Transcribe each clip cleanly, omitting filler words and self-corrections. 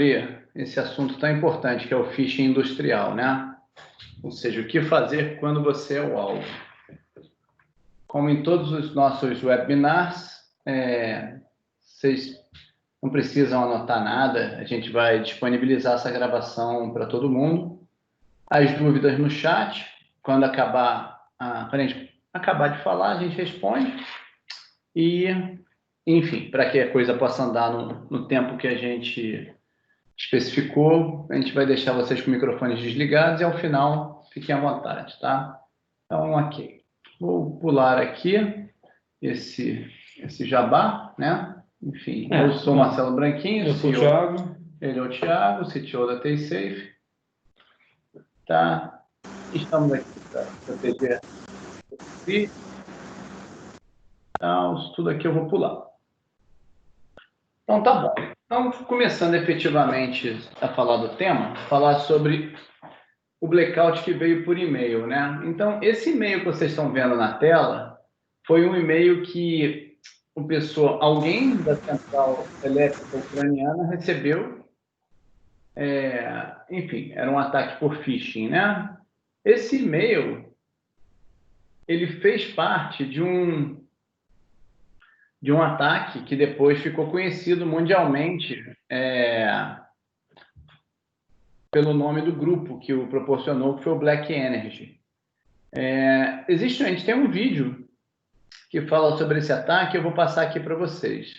esse assunto tão importante, que é o phishing industrial, né? Ou seja, o que fazer quando você é o alvo. Como em todos os nossos webinars, vocês não precisam anotar nada, a gente vai disponibilizar essa gravação para todo mundo. As dúvidas no chat, quando a gente acabar de falar, a gente responde. E, enfim, para que a coisa possa andar no tempo que a gente especificou, a gente vai deixar vocês com microfones desligados e ao final fiquem à vontade, tá? Então, ok. Vou pular aqui esse jabá, né? Enfim, eu sou Marcelo Branquinho. Eu sou o Thiago. Ele é o Thiago, CTO da TaySafe. Tá? Estamos aqui para proteger o então, tudo aqui eu vou pular. Então, tá bom. Então, começando efetivamente a falar do tema, falar sobre o blackout que veio por e-mail, né? Então, esse e-mail que vocês estão vendo na tela foi um e-mail que alguém da central elétrica ucraniana recebeu. Enfim, era um ataque por phishing, né? Esse e-mail, ele fez parte de um ataque que depois ficou conhecido mundialmente pelo nome do grupo que o proporcionou, que foi o Black Energy. A gente tem um vídeo que fala sobre esse ataque, eu vou passar aqui para vocês.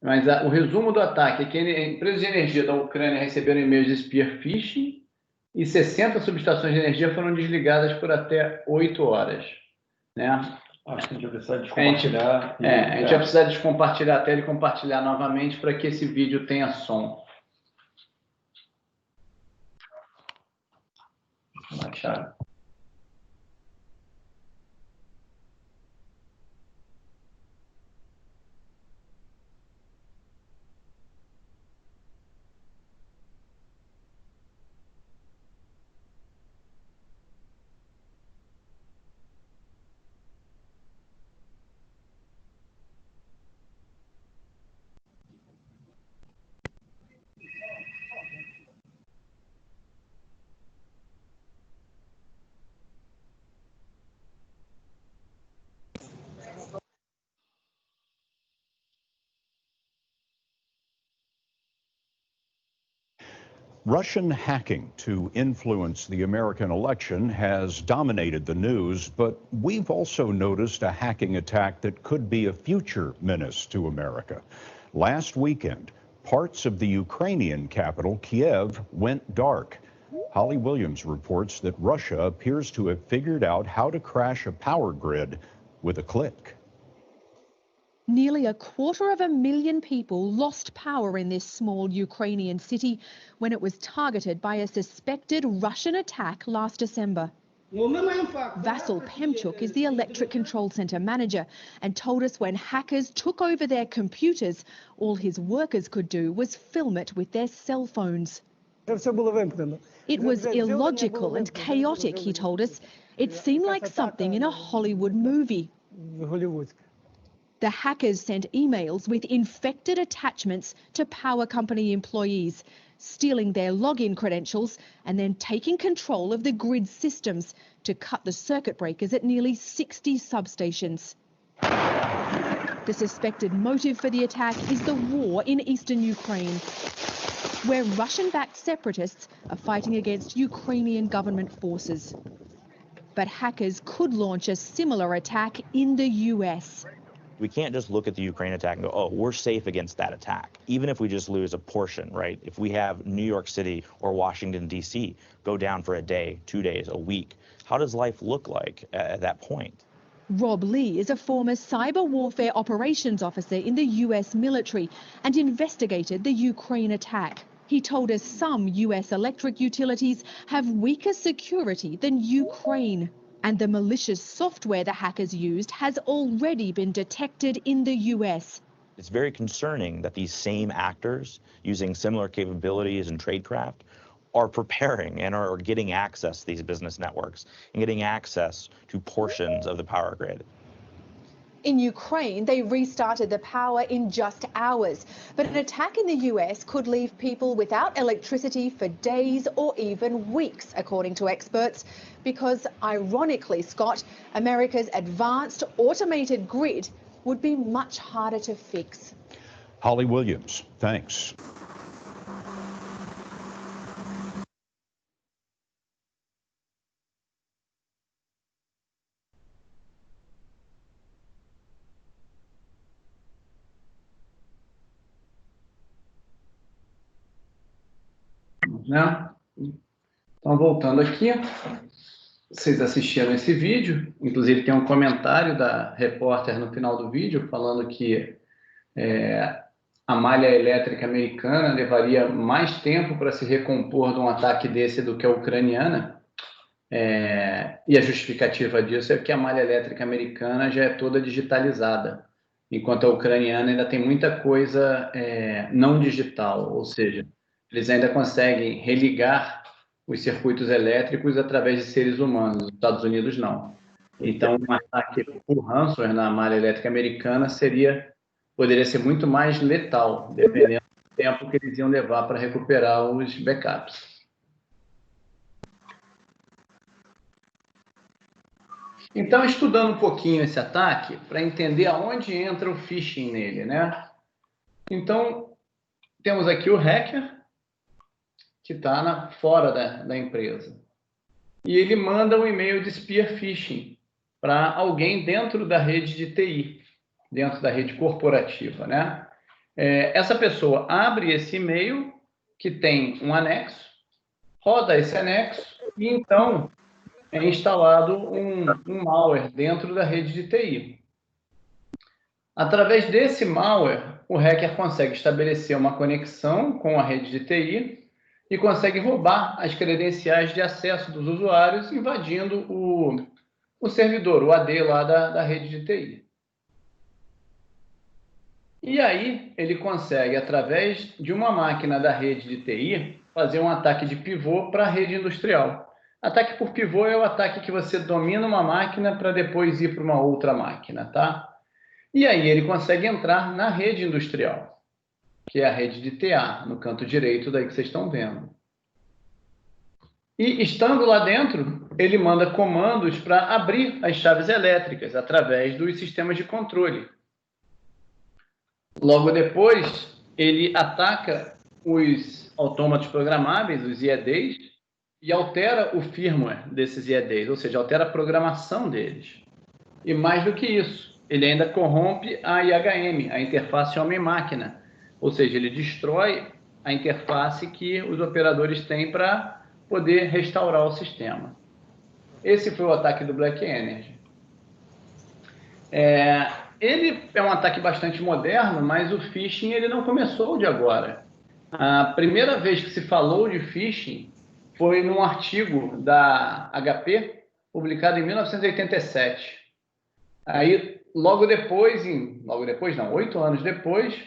Mas o resumo do ataque é que empresas de energia da Ucrânia receberam e-mails de spear phishing e 60 subestações de energia foram desligadas por até 8 horas. Né? Acho que a gente vai precisar descompartilhar. A gente vai precisar descompartilhar até ele compartilhar novamente para que esse vídeo tenha som. Vamos achar. Russian hacking to influence the American election has dominated the news, but we've also noticed a hacking attack that could be a future menace to America. Last weekend, parts of the Ukrainian capital, Kiev, went dark. Holly Williams reports that Russia appears to have figured out how to crash a power grid with a click. Nearly 250,000 people lost power in this small Ukrainian city when it was targeted by a suspected Russian attack last December. Vasyl Pemchuk is the Electric Control Center manager and told us when hackers took over their computers, all his workers could do was film it with their cell phones. It was illogical and chaotic, he told us. It seemed like something in a Hollywood movie. The hackers sent emails with infected attachments to power company employees, stealing their login credentials and then taking control of the grid systems to cut the circuit breakers at nearly 60 substations. The suspected motive for the attack is the war in eastern Ukraine, where Russian-backed separatists are fighting against Ukrainian government forces. But hackers could launch a similar attack in the US. We can't just look at the Ukraine attack and go, oh, we're safe against that attack. Even if we just lose a portion, right? If we have New York City or Washington, D.C. go down for a day, 2 days, a week, how does life look like at that point? Rob Lee is a former cyber warfare operations officer in the US military and investigated the Ukraine attack. He told us some US electric utilities have weaker security than Ukraine. And the malicious software the hackers used has already been detected in the US. It's very concerning that these same actors using similar capabilities and tradecraft are preparing and are getting access to these business networks and getting access to portions of the power grid. In Ukraine, they restarted the power in just hours. But an attack in the US could leave people without electricity for days or even weeks, according to experts. Because, ironically, Scott, America's advanced automated grid would be much harder to fix. Holly Williams, thanks. Né? Então, voltando aqui, vocês assistiram esse vídeo, inclusive tem um comentário da repórter no final do vídeo falando que a malha elétrica americana levaria mais tempo para se recompor de um ataque desse do que a ucraniana, e a justificativa disso é que a malha elétrica americana já é toda digitalizada, enquanto a ucraniana ainda tem muita coisa não digital, ou seja, eles ainda conseguem religar os circuitos elétricos através de seres humanos. Os Estados Unidos não. Então, um ataque por ransomware na malha elétrica americana poderia ser muito mais letal, dependendo do tempo que eles iam levar para recuperar os backups. Então, estudando um pouquinho esse ataque, para entender aonde entra o phishing nele, né? Então, temos aqui o hacker, que está fora da empresa. E ele manda um e-mail de spear phishing para alguém dentro da rede de TI, dentro da rede corporativa, né? Essa pessoa abre esse e-mail, que tem um anexo, roda esse anexo, e então é instalado um malware dentro da rede de TI. Através desse malware, o hacker consegue estabelecer uma conexão com a rede de TI e consegue roubar as credenciais de acesso dos usuários, invadindo o servidor, o AD lá da rede de TI. E aí, ele consegue, através de uma máquina da rede de TI, fazer um ataque de pivô para a rede industrial. Ataque por pivô é o ataque que você domina uma máquina para depois ir para uma outra máquina, tá? E aí ele consegue entrar na rede industrial, que é a rede de TA, no canto direito daí que vocês estão vendo. E, estando lá dentro, ele manda comandos para abrir as chaves elétricas através dos sistemas de controle. Logo depois, ele ataca os autômatos programáveis, os IEDs, e altera o firmware desses IEDs, ou seja, altera a programação deles. E mais do que isso, ele ainda corrompe a IHM, a interface homem-máquina, ou seja, ele destrói a interface que os operadores têm para poder restaurar o sistema. Esse foi o ataque do Black Energy. Ele é um ataque bastante moderno, mas o phishing ele não começou de agora. A primeira vez que se falou de phishing foi num artigo da HP, publicado em 1987. Aí, logo depois, 8 anos depois,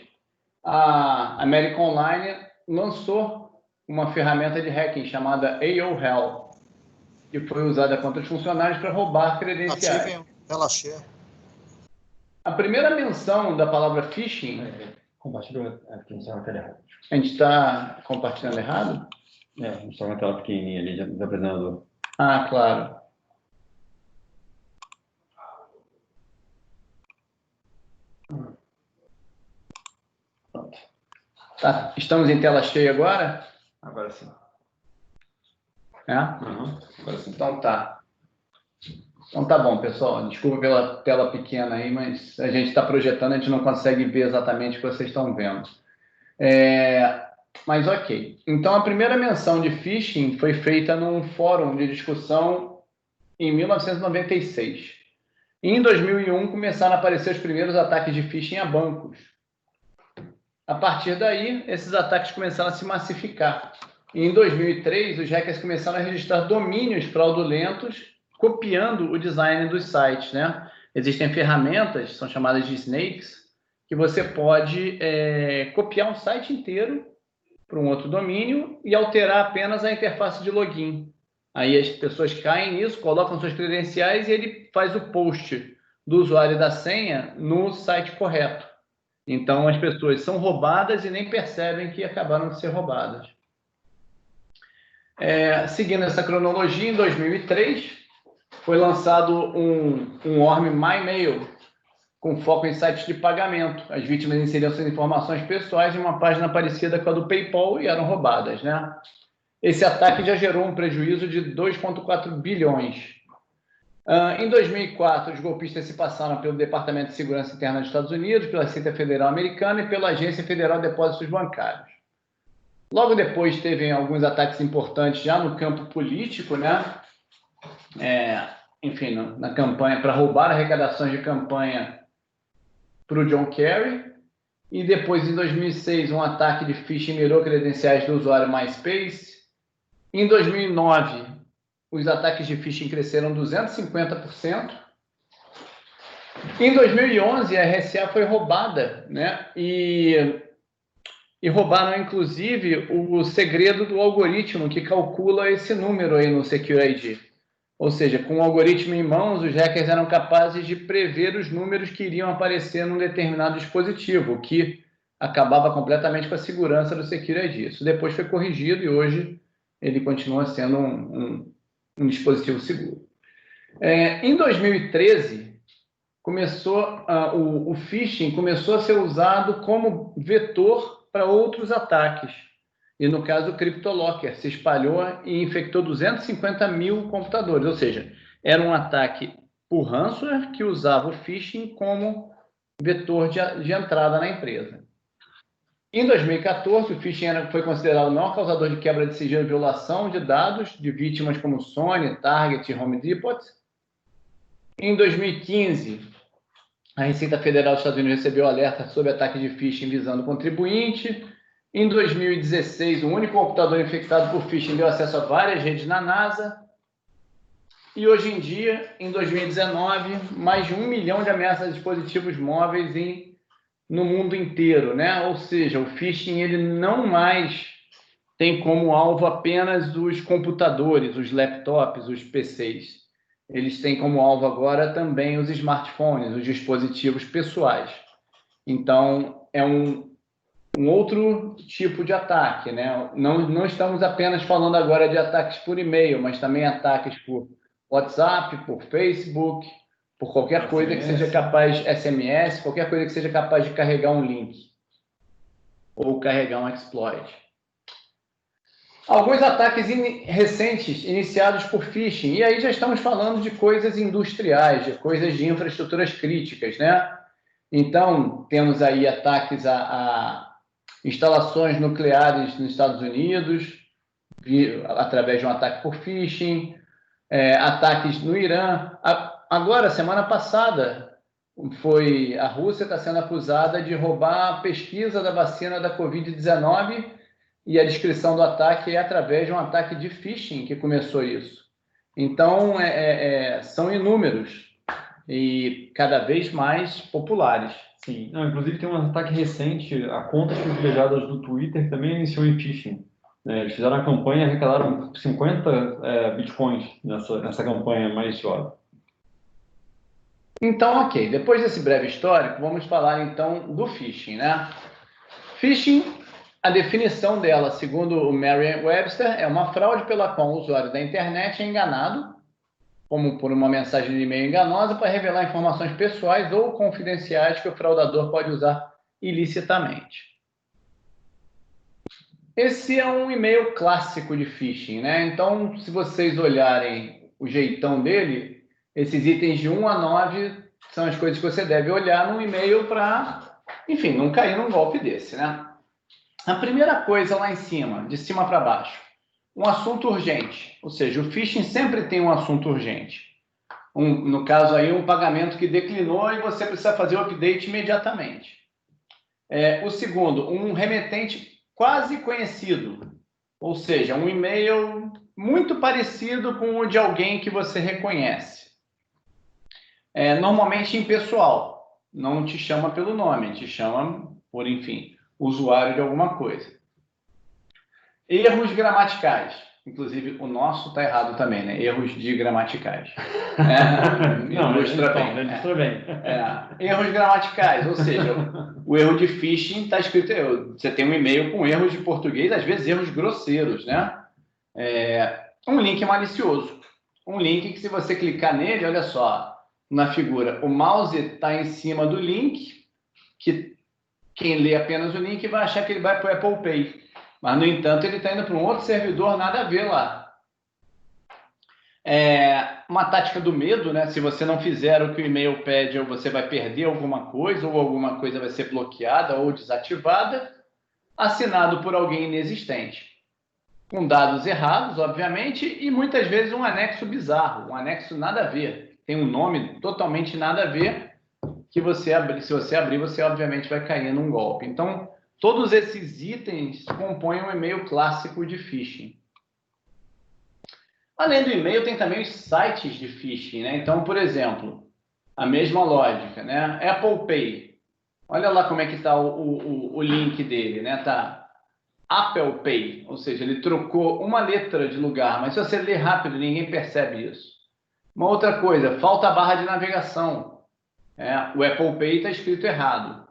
a American Online lançou uma ferramenta de hacking chamada AOL, que foi usada contra os funcionários para roubar credenciais. A primeira menção da palavra phishing... Compartilhou aqui, não estava na tela errada. A gente está compartilhando errado? Não estava na tela pequenininha ali, do apresentador. Ah, claro. Pronto. Tá, estamos em tela cheia agora? Agora sim. Agora sim. Então tá. Então tá bom, pessoal. Desculpa pela tela pequena aí, mas a gente está projetando, a gente não consegue ver exatamente o que vocês estão vendo. Mas ok. Então a primeira menção de phishing foi feita num fórum de discussão em 1996. E em 2001 começaram a aparecer os primeiros ataques de phishing a bancos. A partir daí, esses ataques começaram a se massificar. E em 2003, os hackers começaram a registrar domínios fraudulentos, copiando o design dos sites, né? Existem ferramentas, são chamadas de snakes, que você pode copiar um site inteiro para um outro domínio e alterar apenas a interface de login. Aí as pessoas caem nisso, colocam suas credenciais e ele faz o post do usuário e da senha no site correto. Então, as pessoas são roubadas e nem percebem que acabaram de ser roubadas. Seguindo essa cronologia, em 2003, foi lançado um Worm MyMail, com foco em sites de pagamento. As vítimas inseriam suas informações pessoais em uma página parecida com a do PayPal e eram roubadas, né? Esse ataque já gerou um prejuízo de 2,4 bilhões. Em 2004, os golpistas se passaram pelo Departamento de Segurança Interna dos Estados Unidos, pela Receita Federal Americana e pela Agência Federal de Depósitos Bancários. Logo depois, teve alguns ataques importantes já no campo político, né? Enfim, na campanha, para roubar arrecadações de campanha para o John Kerry. E depois, em 2006, um ataque de phishing mirou credenciais do usuário MySpace. Em 2009, os ataques de phishing cresceram 250%. Em 2011, a RSA foi roubada, né? E roubaram, inclusive, o segredo do algoritmo que calcula esse número aí no SecureID. Ou seja, com o algoritmo em mãos, os hackers eram capazes de prever os números que iriam aparecer num determinado dispositivo, o que acabava completamente com a segurança do SecureID. Isso depois foi corrigido e hoje ele continua sendo um dispositivo seguro. Em 2013, o phishing começou a ser usado como vetor para outros ataques. E, no caso, o CryptoLocker se espalhou e infectou 250 mil computadores. Ou seja, era um ataque por ransomware que usava o phishing como vetor de entrada na empresa. Em 2014, o phishing foi considerado o maior causador de quebra de sigilo e violação de dados de vítimas como Sony, Target e Home Depot. Em 2015, a Receita Federal dos Estados Unidos recebeu alerta sobre ataque de phishing visando o contribuinte. Em 2016, um único computador infectado por phishing deu acesso a várias redes na NASA. E hoje em dia, em 2019, mais de 1 milhão de ameaças a dispositivos móveis no mundo inteiro, né? Ou seja, o phishing ele não mais tem como alvo apenas os computadores, os laptops, os PCs. Eles têm como alvo agora também os smartphones, os dispositivos pessoais. Então, é um outro tipo de ataque, né? Não estamos apenas falando agora de ataques por e-mail, mas também ataques por WhatsApp, por Facebook, por qualquer coisa que seja capaz, SMS, qualquer coisa que seja capaz de carregar um link ou carregar um exploit. Alguns ataques recentes iniciados por phishing, e aí já estamos falando de coisas industriais, de coisas de infraestruturas críticas, né? Então, temos aí ataques a instalações nucleares nos Estados Unidos, através de um ataque por phishing, ataques no Irã. Agora, semana passada, a Rússia está sendo acusada de roubar a pesquisa da vacina da Covid-19 e a descrição do ataque é através de um ataque de phishing que começou isso. Então, são inúmeros e cada vez mais populares. Sim, não, inclusive tem um ataque recente, a contas privilegiadas do Twitter também iniciou em phishing. Eles fizeram a campanha e arrecadaram 50 bitcoins nessa campanha maliciosa. Então, ok, depois desse breve histórico, vamos falar então do phishing, né? Phishing, a definição dela, segundo o Merriam-Webster, é uma fraude pela qual o usuário da internet é enganado, como por uma mensagem de e-mail enganosa, para revelar informações pessoais ou confidenciais que o fraudador pode usar ilicitamente. Esse é um e-mail clássico de phishing, né? Então, se vocês olharem o jeitão dele, esses itens de 1 a 9 são as coisas que você deve olhar no e-mail para, enfim, não cair num golpe desse, né? A primeira coisa lá em cima, de cima para baixo, um assunto urgente, ou seja, o phishing sempre tem um assunto urgente. No caso aí, um pagamento que declinou e você precisa fazer o update imediatamente. O segundo, um remetente quase conhecido, ou seja, um e-mail muito parecido com o de alguém que você reconhece. Normalmente impessoal, não te chama pelo nome, te chama por, enfim, usuário de alguma coisa. Erros gramaticais. Inclusive, o nosso está errado também, né? Erros de gramaticais. Ilustra bem. Erros gramaticais, ou seja, o erro de phishing está escrito... Você tem um e-mail com erros de português, às vezes erros grosseiros, né? Um link malicioso. Um link que, se você clicar nele, olha só, na figura, o mouse está em cima do link, que quem lê apenas o link vai achar que ele vai para o Apple Pay. Mas, no entanto, ele está indo para um outro servidor, nada a ver lá. Uma tática do medo, né? Se você não fizer o que o e-mail pede, ou você vai perder alguma coisa, ou alguma coisa vai ser bloqueada ou desativada, assinado por alguém inexistente. Com dados errados, obviamente, e muitas vezes um anexo bizarro, um anexo nada a ver. Tem um nome totalmente nada a ver, que se você abrir, você obviamente vai cair num golpe. Então, todos esses itens compõem um e-mail clássico de phishing. Além do e-mail, tem também os sites de phishing, né? Então, por exemplo, a mesma lógica, né? Apple Pay. Olha lá como é que está o link dele, né? Tá Apple Pay, ou seja, ele trocou uma letra de lugar, mas se você ler rápido, ninguém percebe isso. Uma outra coisa, falta a barra de navegação. O Apple Pay está escrito errado.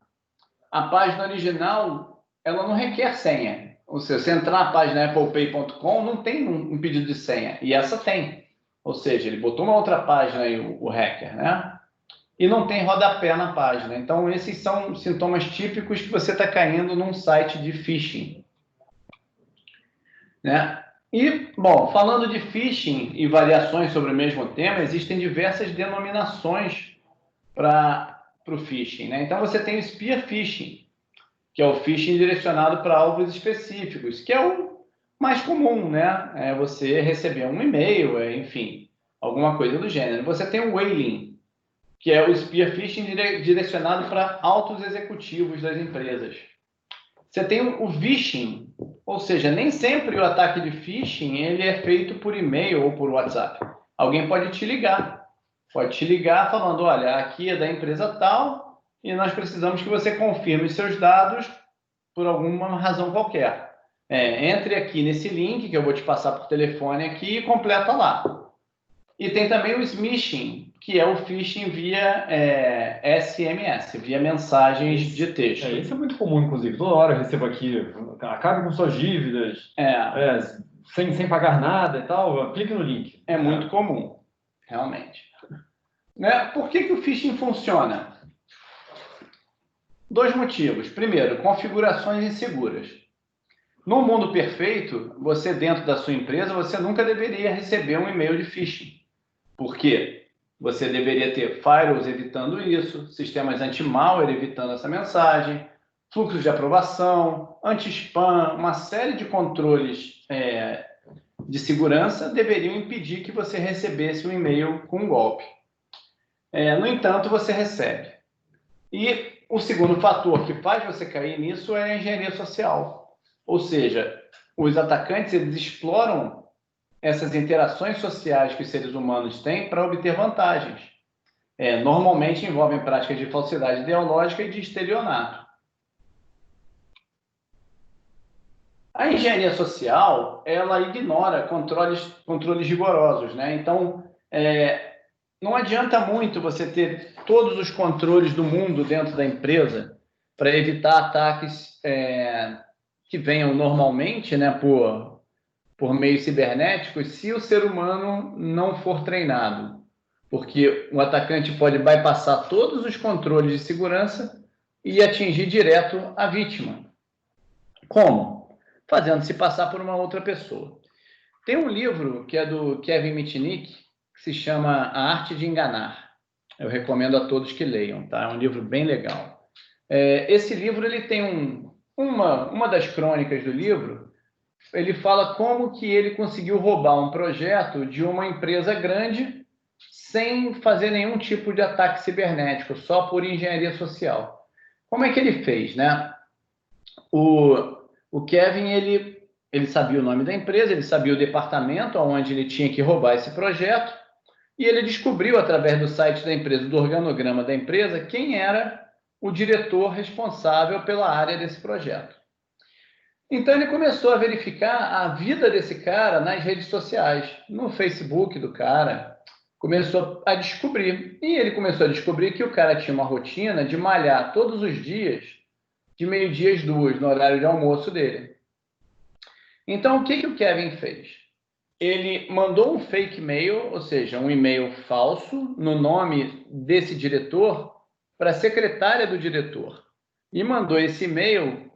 A página original, ela não requer senha. Ou seja, se entrar na página applepay.com, não tem um pedido de senha. E essa tem. Ou seja, ele botou uma outra página aí, o hacker, né? E não tem rodapé na página. Então, esses são sintomas típicos que você está caindo num site de phishing. Né? E, bom, falando de phishing e variações sobre o mesmo tema, existem diversas denominações para o phishing, né? Então, você tem o spear phishing, que é o phishing direcionado para alvos específicos, que é o mais comum, né? É você receber um e-mail, enfim, alguma coisa do gênero. Você tem o whaling, que é o spear phishing direcionado para altos executivos das empresas. Você tem o phishing, ou seja, nem sempre o ataque de phishing ele é feito por e-mail ou por WhatsApp. Alguém pode te ligar falando, olha, aqui é da empresa tal e nós precisamos que você confirme seus dados por alguma razão qualquer. Entre aqui nesse link que eu vou te passar por telefone aqui e completa lá. E tem também o smishing, que é o phishing via SMS, via mensagens de texto. Isso é muito comum, inclusive. Toda hora eu recebo aqui, acabe com suas dívidas, sem pagar nada e tal, clique no link. É muito comum, realmente. Né? Por que o phishing funciona? 2 motivos. Primeiro, configurações inseguras. No mundo perfeito, você dentro da sua empresa, você nunca deveria receber um e-mail de phishing. Por quê? Você deveria ter firewalls evitando isso, sistemas anti-malware evitando essa mensagem, fluxos de aprovação, anti-spam, uma série de controles de segurança deveriam impedir que você recebesse um e-mail com um golpe. No entanto, você recebe. E o segundo fator que faz você cair nisso é a engenharia social. Ou seja, os atacantes eles exploram essas interações sociais que os seres humanos têm para obter vantagens. Normalmente envolvem práticas de falsidade ideológica e de estelionato. A engenharia social, ela ignora controles rigorosos, né? Então, não adianta muito você ter todos os controles do mundo dentro da empresa para evitar ataques que venham normalmente, né, por meios cibernéticos, se o ser humano não for treinado. Porque o atacante pode bypassar todos os controles de segurança e atingir direto a vítima. Como? Fazendo-se passar por uma outra pessoa. Tem um livro que é do Kevin Mitnick, que se chama A Arte de Enganar. Eu recomendo a todos que leiam, tá? É um livro bem legal. Esse livro ele tem uma das crônicas do livro, ele fala como que ele conseguiu roubar um projeto de uma empresa grande sem fazer nenhum tipo de ataque cibernético, só por engenharia social. Como é que ele fez, né? O Kevin, ele sabia o nome da empresa, ele sabia o departamento onde ele tinha que roubar esse projeto, e ele descobriu, através do site da empresa, do organograma da empresa, quem era o diretor responsável pela área desse projeto. Então ele começou a verificar a vida desse cara nas redes sociais, no Facebook do cara. Começou a descobrir. E ele começou a descobrir que o cara tinha uma rotina de malhar todos os dias, de meio-dia às 2, no horário de almoço dele. Então, o que o Kevin fez? Ele mandou um fake mail, ou seja, um e-mail falso, no nome desse diretor, para a secretária do diretor. E mandou esse e-mail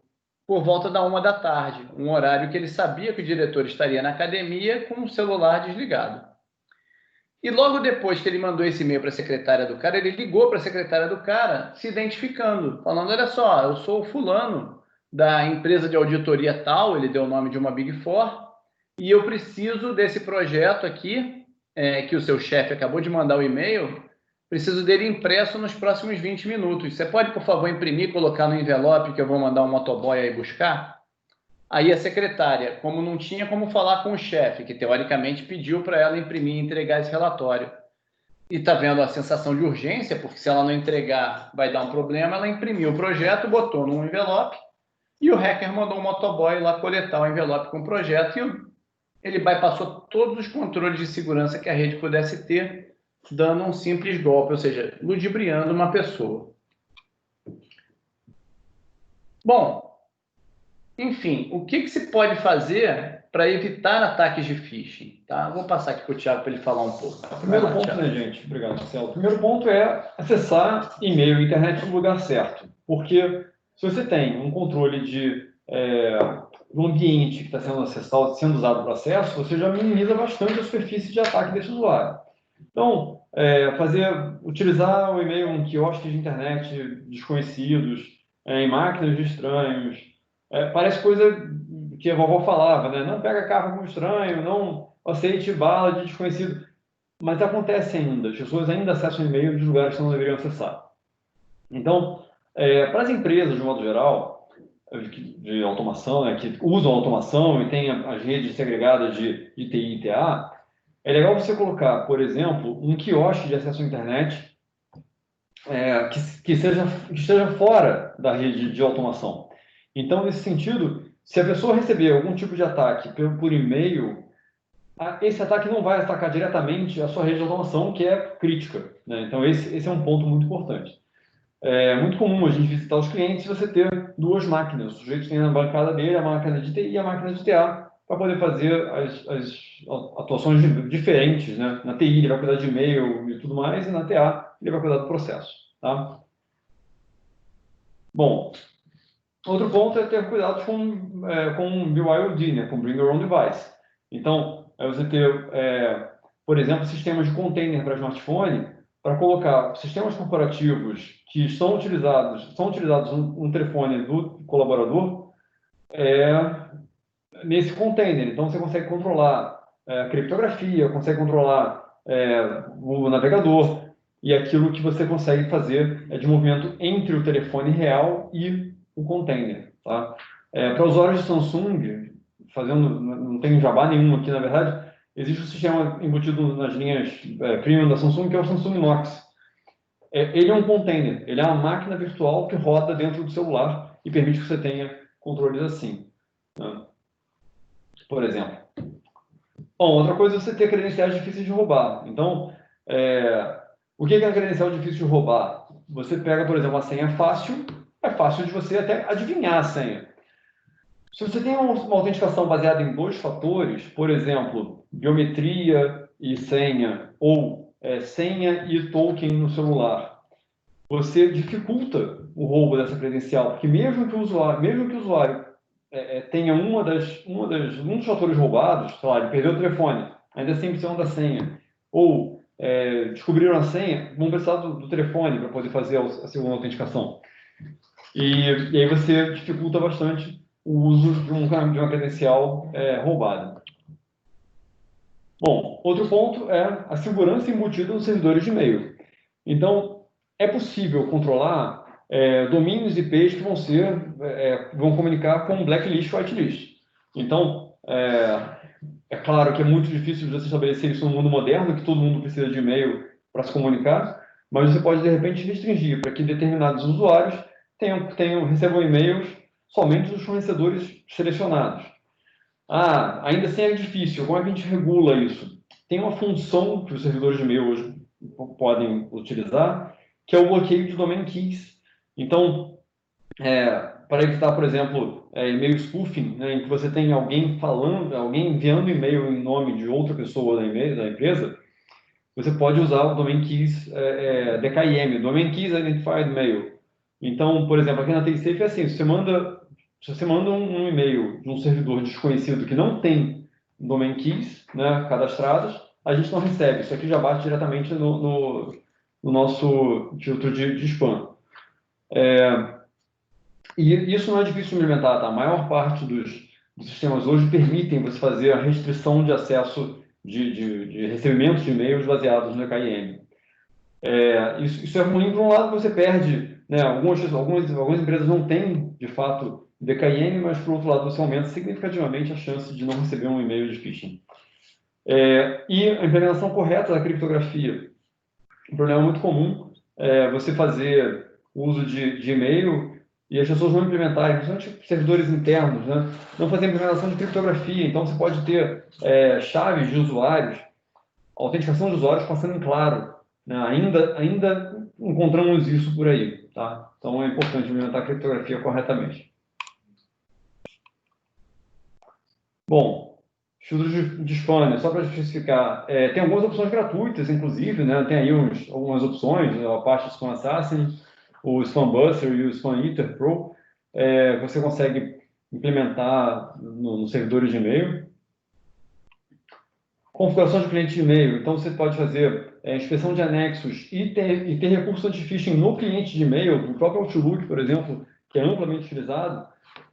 por volta da 1 da tarde, um horário que ele sabia que o diretor estaria na academia com o celular desligado. E logo depois que ele mandou esse e-mail para a secretária do cara, ele ligou para a secretária do cara, se identificando, falando, olha só, eu sou o fulano da empresa de auditoria tal, ele deu o nome de uma Big Four, e eu preciso desse projeto aqui, que o seu chefe acabou de mandar o e-mail, preciso dele impresso nos próximos 20 minutos. Você pode, por favor, imprimir e colocar no envelope que eu vou mandar um motoboy aí buscar? Aí a secretária, como não tinha como falar com o chefe, que teoricamente pediu para ela imprimir e entregar esse relatório, e está vendo a sensação de urgência, porque se ela não entregar vai dar um problema, ela imprimiu o projeto, botou num envelope, e o hacker mandou um motoboy lá coletar o envelope com o projeto, e ele bypassou todos os controles de segurança que a rede pudesse ter, dando um simples golpe, ou seja, ludibriando uma pessoa. Bom, enfim, o que se pode fazer para evitar ataques de phishing? Tá? Vou passar aqui para o Thiago para ele falar um pouco. O primeiro ponto, Thiago. Né, gente? Obrigado, Marcelo. O primeiro ponto é acessar e-mail e internet no lugar certo. Porque se você tem um controle do ambiente que está sendo acessado, sendo usado para acesso, você já minimiza bastante a superfície de ataque desse usuário. Então, utilizar o e-mail em quiosques de internet desconhecidos, em máquinas de estranhos, parece coisa que a vovó falava, né? Não pega carro com estranho, não aceite bala de desconhecido. Mas acontece ainda, as pessoas ainda acessam e-mail de lugares que não deveriam acessar. Então, para as empresas, de modo geral, de automação, né, que usam automação e têm as redes segregadas de TI e TA, é legal você colocar, por exemplo, um quiosque de acesso à internet que esteja fora da rede de automação. Então, nesse sentido, se a pessoa receber algum tipo de ataque por e-mail, esse ataque não vai atacar diretamente a sua rede de automação, que é crítica, né? Então, esse é um ponto muito importante. É muito comum a gente visitar os clientes e você ter duas máquinas. O sujeito tem na bancada dele a máquina de TI e a máquina de TA, para poder fazer as atuações diferentes, né? Na TI ele vai cuidar de e-mail e tudo mais, e na TA ele vai cuidar do processo, tá? Bom, outro ponto é ter cuidado com BYOD, né? Com Bring Your Own Device. Então, você ter, por exemplo, sistemas de container para smartphone, para colocar sistemas corporativos que são utilizados no telefone do colaborador nesse container. Então, você consegue controlar a criptografia, consegue controlar o navegador, e aquilo que você consegue fazer de movimento entre o telefone real e o container. Tá? Para usuários de Samsung, não tem jabá nenhum aqui, na verdade, existe um sistema embutido nas linhas premium da Samsung, que é o Samsung Knox. Ele é um container, ele é uma máquina virtual que roda dentro do celular e permite que você tenha controles assim, né? Por exemplo. Bom, outra coisa é você ter credenciais difíceis de roubar. Então, o que é uma credencial difícil de roubar? Você pega, por exemplo, uma senha fácil, é fácil de você até adivinhar a senha. Se você tem uma autenticação baseada em 2 fatores, por exemplo, biometria e senha, ou senha e token no celular, você dificulta o roubo dessa credencial, porque mesmo que o usuário tenha um dos fatores roubados, sei lá, ele perdeu o telefone, ainda assim precisa da senha, ou descobriram a senha, vão precisar do telefone para poder fazer a segunda autenticação. E aí você dificulta bastante o uso de uma credencial roubada. Bom, outro ponto é a segurança embutida nos servidores de e-mail. Então, é possível controlar domínios IPs que vão comunicar com blacklist ou whitelist. Então, é claro que é muito difícil de você estabelecer isso no mundo moderno, que todo mundo precisa de e-mail para se comunicar, mas você pode, de repente, restringir para que determinados usuários recebam e-mails somente dos fornecedores selecionados. Ainda assim é difícil. Como é que a gente regula isso? Tem uma função que os servidores de e-mail hoje podem utilizar, que é o bloqueio de domain keys. Então, para evitar, por exemplo, e-mail spoofing, né, em que você tem alguém enviando e-mail em nome de outra pessoa da empresa, você pode usar o domain keys DKIM, Domain Keys Identified Mail. Então, por exemplo, aqui na TakeSafe é assim, se você manda um e-mail de um servidor desconhecido que não tem domain keys, né, cadastrados, a gente não recebe. Isso aqui já bate diretamente no nosso filtro de spam. E isso não é difícil de implementar, tá? A maior parte dos sistemas hoje permitem você fazer a restrição de acesso de recebimento de e-mails baseados no DKIM. Isso é ruim, por um lado, você perde, né? Algumas empresas não têm, de fato, DKIM, mas, por outro lado, você aumenta significativamente a chance de não receber um e-mail de phishing. E a implementação correta da criptografia. Um problema muito comum é você fazer uso de e-mail e as pessoas não implementarem, principalmente servidores internos, né? Não fazer implementação de criptografia. Então, você pode ter chaves de usuários, autenticação de usuários passando em claro. Né? Ainda encontramos isso por aí. Tá? Então, é importante implementar a criptografia corretamente. Bom, filtro de spam, só para especificar, tem algumas opções gratuitas, inclusive, né? Tem aí algumas opções, a parte do Spam Assassin, o Spam Buster e o Spam Eater Pro, você consegue implementar nos servidores de e-mail. Configuração de cliente de e-mail, então você pode fazer inspeção de anexos e ter recurso anti-phishing no cliente de e-mail, no próprio Outlook, por exemplo, que é amplamente utilizado.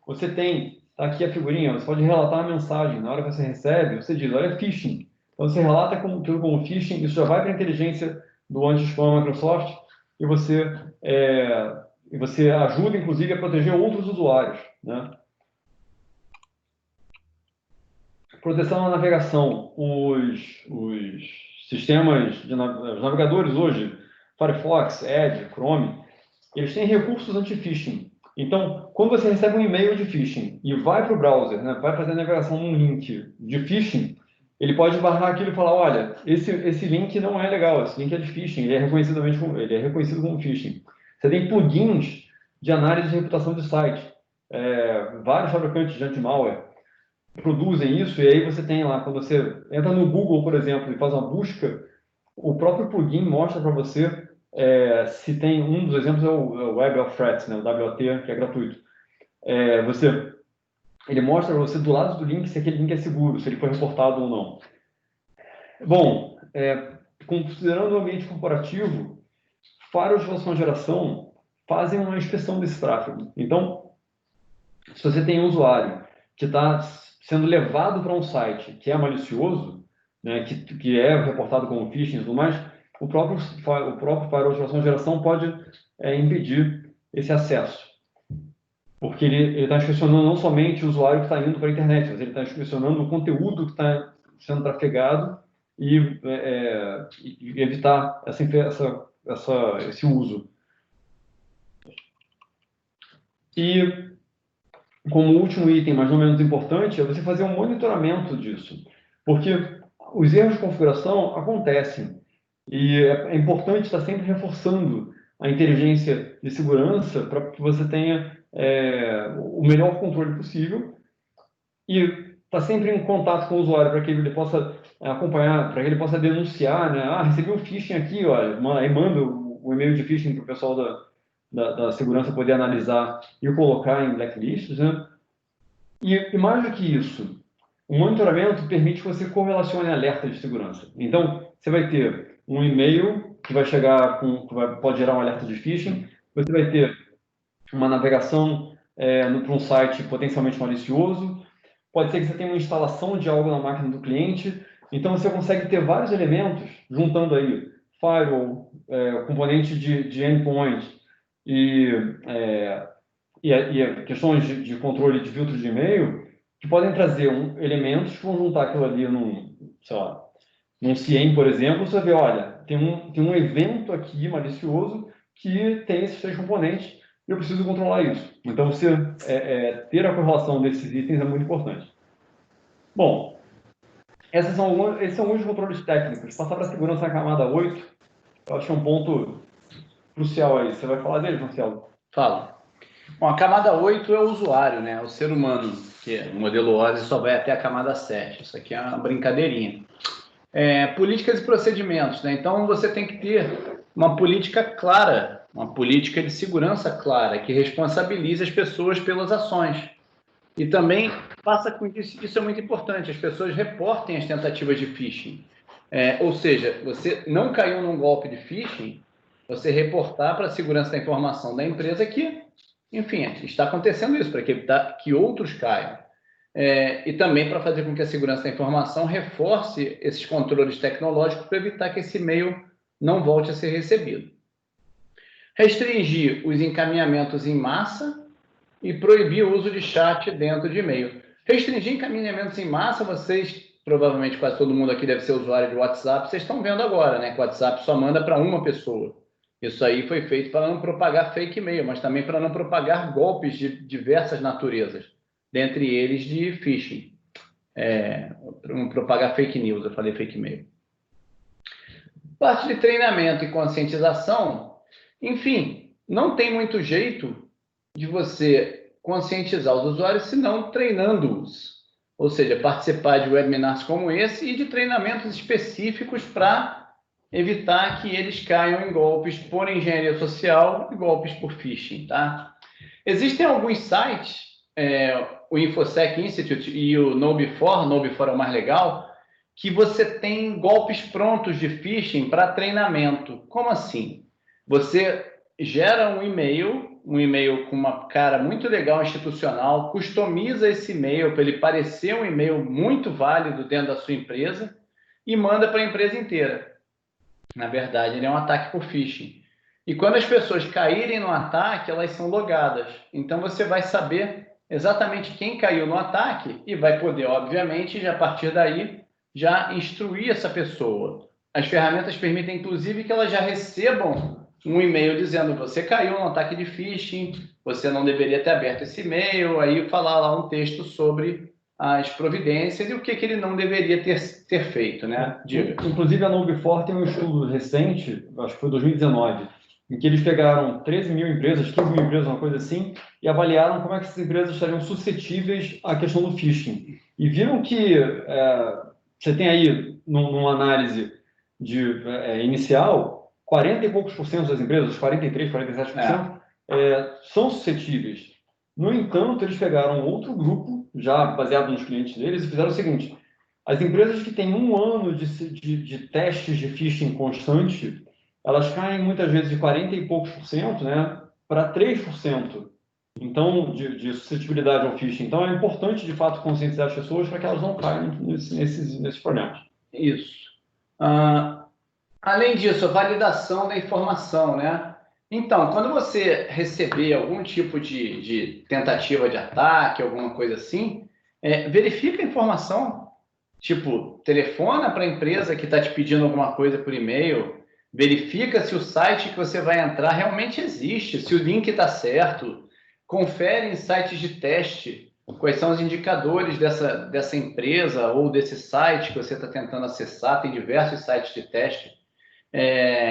Você tem, tá aqui a figurinha, você pode relatar a mensagem, na hora que você recebe, você diz, olha, phishing. Então você relata tudo como phishing, isso já vai para a inteligência do anti-spam Microsoft e você ajuda, inclusive, a proteger outros usuários, né? Proteção na navegação. Os sistemas, os navegadores hoje, Firefox, Edge, Chrome, eles têm recursos anti-phishing. Então, quando você recebe um e-mail de phishing e vai para o browser, né, vai fazer a navegação num link de phishing, ele pode barrar aquilo e falar, olha, esse link não é legal, esse link é de phishing, ele é reconhecido como phishing. Você tem plugins de análise de reputação de site. Vários fabricantes de anti-malware produzem isso, e aí você tem lá, quando você entra no Google, por exemplo, e faz uma busca, o próprio plugin mostra para você se tem, um dos exemplos é o Web of Threats, né, o WOT, que é gratuito. Ele mostra para você do lado do link se aquele link é seguro, se ele foi reportado ou não. Bom, considerando o ambiente corporativo, firewalls de próxima geração fazem uma inspeção desse tráfego. Então, se você tem um usuário que está sendo levado para um site que é malicioso, né, que é reportado como phishing e tudo mais, o próprio firewall de próxima geração pode impedir esse acesso. Porque ele está inspecionando não somente o usuário que está indo para a internet, mas ele está inspecionando o conteúdo que está sendo trafegado e evitar esse uso. E como último item, mas não menos importante, é você fazer um monitoramento disso. Porque os erros de configuração acontecem. E é importante estar sempre reforçando a inteligência de segurança para que você tenha o melhor controle possível e estar sempre em contato com o usuário para que ele possa acompanhar, para que ele possa denunciar, né? Recebi um phishing aqui, olha, aí manda o e-mail de phishing para o pessoal da segurança poder analisar e colocar em blacklists, né? E mais do que isso, o monitoramento permite que você correlacione alertas de segurança. Então, você vai ter um e-mail que vai chegar pode gerar um alerta de phishing, você vai ter uma navegação para um site potencialmente malicioso, pode ser que você tenha uma instalação de algo na máquina do cliente, então você consegue ter vários elementos, juntando aí firewall, componente de endpoint e questões de controle de filtro de e-mail, que podem trazer elementos que vão juntar aquilo ali num CIEM, por exemplo, você vê, olha, tem um evento aqui malicioso que tem esses três componentes, eu preciso controlar isso. Então, ter a correlação desses itens é muito importante. Bom, esses são alguns controles técnicos. Passar para a segurança na camada 8, eu acho que é um ponto crucial aí. Você vai falar dele, Marcelo? Fala. Bom, a camada 8 é o usuário, né? O ser humano, que o modelo OSI só vai até a camada 7. Isso aqui é uma brincadeirinha. Políticas e procedimentos, né? Então, você tem que ter uma política clara, uma política de segurança clara, que responsabilize as pessoas pelas ações. E também passa com isso é muito importante, as pessoas reportem as tentativas de phishing. Ou seja, você não caiu num golpe de phishing, você reportar para a segurança da informação da empresa que, enfim, está acontecendo isso, para evitar que outros caiam. E também para fazer com que a segurança da informação reforce esses controles tecnológicos para evitar que esse e-mail não volte a ser recebido. Restringir os encaminhamentos em massa e proibir o uso de chat dentro de e-mail. Restringir encaminhamentos em massa, vocês, provavelmente quase todo mundo aqui deve ser usuário de WhatsApp, vocês estão vendo agora, né? Que o WhatsApp só manda para uma pessoa. Isso aí foi feito para não propagar fake e-mail, mas também para não propagar golpes de diversas naturezas, dentre eles de phishing. Não propagar fake news, eu falei fake e-mail. Parte de treinamento e conscientização, enfim, não tem muito jeito de você conscientizar os usuários se não treinando-os. Ou seja, participar de webinars como esse e de treinamentos específicos para evitar que eles caiam em golpes por engenharia social e golpes por phishing, tá? Existem alguns sites, o InfoSec Institute e o KnowBe4 é o mais legal, que você tem golpes prontos de phishing para treinamento. Como assim? Você gera um e-mail com uma cara muito legal institucional, customiza esse e-mail para ele parecer um e-mail muito válido dentro da sua empresa e manda para a empresa inteira. Na verdade, ele é um ataque por phishing. E quando as pessoas caírem no ataque, elas são logadas. Então, você vai saber exatamente quem caiu no ataque e vai poder, obviamente, já a partir daí, já instruir essa pessoa. As ferramentas permitem, inclusive, que elas já recebam um e-mail dizendo você caiu no ataque de phishing, você não deveria ter aberto esse e-mail, aí falar lá um texto sobre as providências e o que ele não deveria ter feito, né? Diga. Inclusive, a KnowBe4 tem um estudo recente, acho que foi 2019, em que eles pegaram 13 mil empresas, 15 mil empresas, uma coisa assim, e avaliaram como é que essas empresas estariam suscetíveis à questão do phishing. E viram que você tem aí, numa análise inicial, 40 e poucos por cento das empresas, 43%, 47%, são suscetíveis. No entanto, eles pegaram outro grupo, já baseado nos clientes deles, e fizeram o seguinte: as empresas que têm 1 ano de testes de phishing constante, elas caem muitas vezes de 40 e poucos por cento, né, para 3%. Então, de suscetibilidade ao phishing. Então, é importante, de fato, conscientizar as pessoas para que elas não caiam nesses problemas. Isso. Além disso, a validação da informação, né? Então, quando você receber algum tipo de tentativa de ataque, alguma coisa assim, verifica a informação. Tipo, telefona para a empresa que está te pedindo alguma coisa por e-mail, verifica se o site que você vai entrar realmente existe, se o link está certo, confere em sites de teste quais são os indicadores dessa empresa ou desse site que você está tentando acessar. Tem diversos sites de teste.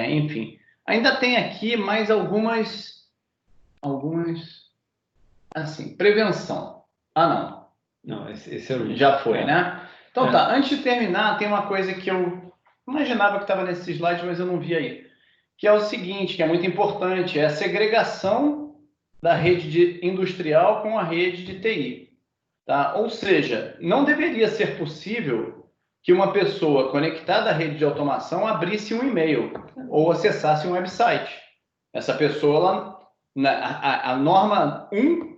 Enfim, ainda tem aqui mais algumas, assim, prevenção. Não, esse é o... Já foi, né? Então tá, antes de terminar, tem uma coisa que eu imaginava que estava nesse slide, mas eu não vi aí, que é o seguinte, que é muito importante, é a segregação da rede industrial com a rede de TI. Tá? Ou seja, não deveria ser possível que uma pessoa conectada à rede de automação abrisse um e-mail ou acessasse um website. Essa pessoa, a norma 1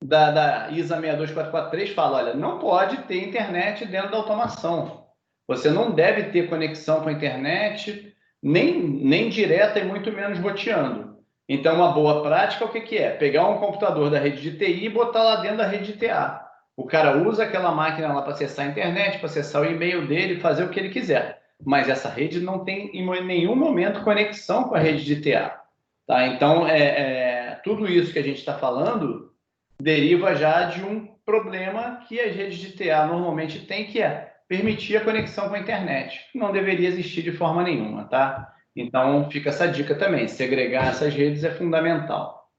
da ISA 62443 fala, olha, não pode ter internet dentro da automação. Você não deve ter conexão com a internet, nem direta e muito menos roteando. Então, uma boa prática, o que é? Pegar um computador da rede de TI e botar lá dentro da rede de TA. O cara usa aquela máquina lá para acessar a internet, para acessar o e-mail dele, fazer o que ele quiser. Mas essa rede não tem, em nenhum momento, conexão com a rede de TA. Tá? Então, tudo isso que a gente está falando deriva já de um problema que as redes de TA normalmente têm, que é permitir a conexão com a internet. Não deveria existir de forma nenhuma, tá? Então, fica essa dica também. Segregar essas redes é fundamental.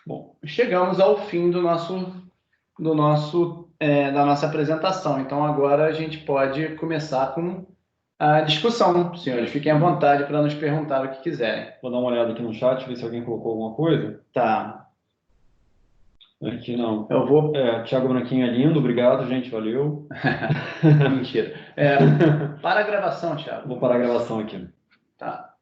Bom, chegamos ao fim da nossa apresentação. Então, agora a gente pode começar com a discussão, senhores. Fiquem à vontade para nos perguntar o que quiserem. Vou dar uma olhada aqui no chat, ver se alguém colocou alguma coisa. Tá. Aqui não. Eu vou... Thiago Branquinho é lindo, obrigado, gente, valeu. Mentira. Para a gravação, Thiago. Vou parar a gravação aqui. Tá.